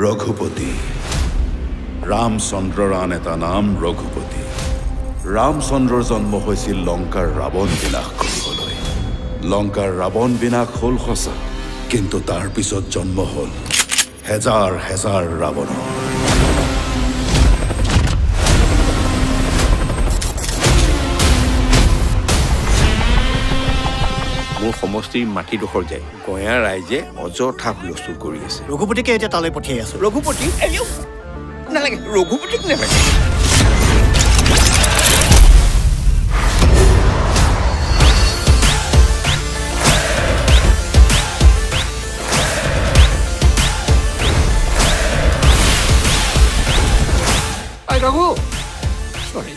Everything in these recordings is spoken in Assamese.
ৰঘুপতি ৰামচন্দ্ৰৰ আন এটা নাম ৰঘুপতি। ৰামচন্দ্ৰৰ জন্ম হৈছিল লংকাৰ ৰাৱণ বিনাশ কৰিবলৈ। লংকাৰ ৰাৱণ বিনাশ হ'ল সঁচা, কিন্তু তাৰ পিছত জন্ম হ'ল হেজাৰ হেজাৰ ৰাৱণৰ। মোৰ সমষ্টিৰ মাটিডোখৰ যায় গঞা ৰাইজে অযথা হুলস্থুল কৰি আছে। ৰঘুপতিকে এতিয়া তালৈ পঠিয়াই আছো। ৰঘুপতি নালাগে, ৰঘুপতিক নালাগে। ৰঘু চৰি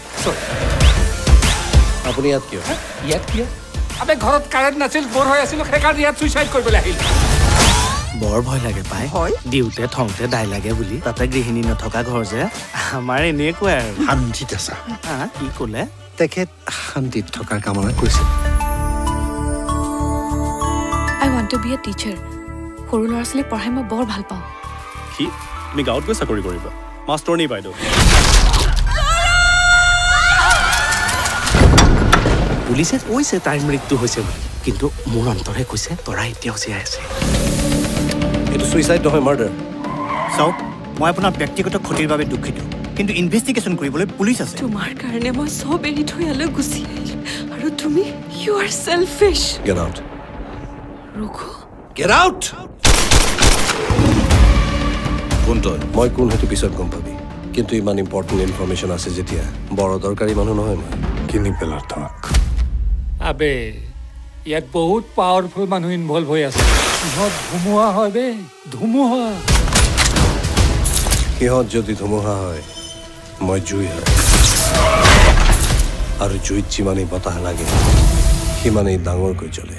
আপুনি ইয়াত কিয়? ইয়াত কিয়? আবে ঘৰত কাৰেণ্ট নাছিল, বৰ হৈ আছিল, সেইকাৰণে ইয়াত চুইচাইড কৰিবলৈ আহিল। বৰ ভয় লাগে পাই। দিওঁতে থওঁতে দাই লাগে বুলি। তাতে গৃহিণী নথকা ঘৰ যে আমাৰ এনেকুৱাই আৰু। শান্তিত আছা? কি ক'লে? তেখেত শান্তিত থকাৰ কামনা কৰিছিল। I want to be a teacher. সৰু ল'ৰা ছোৱালীক পঢ়াই মই বৰ ভাল পাওঁ। কি তুমি গাঁৱত গৈ চাকৰি কৰিবা? মাষ্টৰনী বাইদেউ। পুলিচে কৈছে তাইৰ মৃত্যু হৈছে বুলি, কিন্তু মোৰ অন্তৰে কৈছে তৰা এতিয়াও জীয়াই আছে। এইটো ছুইচাইড নহয়, মাৰ্ডাৰ। চাওক, মই আপোনাৰ ব্যক্তিগত ক্ষতিৰ বাবে দুখিত, কিন্তু ইনভেষ্টিগেশ্যন কৰিবলৈ পুলিচ আছে। তোমাৰ কাৰণে মই চব এৰি থৈ ইয়ালৈ গুচি আহিল, আৰু তুমি you are selfish. Get out. Raghu, get out! কোন তই? মই কোন সেইটো পিছত গম পাবি, কিন্তু ইমান ইম্পৰ্টেণ্ট ইনফৰমেশ্যন আছে যেতিয়া বৰ দৰকাৰী মানুহ নহয় মই। কিনি পেলাৰ থাক। আবে ইয়াত বহুত পাৱাৰফুল মানুহ ইনভলভ হৈ আছে। সিহঁত ধুমুহা হয় বে, ধুমুহা। সিহঁত যদি ধুমুহা হয়, মই জুই হয়, আৰু জুইত যিমানেই বতাহ লাগে সিমানেই ডাঙৰকৈ জ্বলে।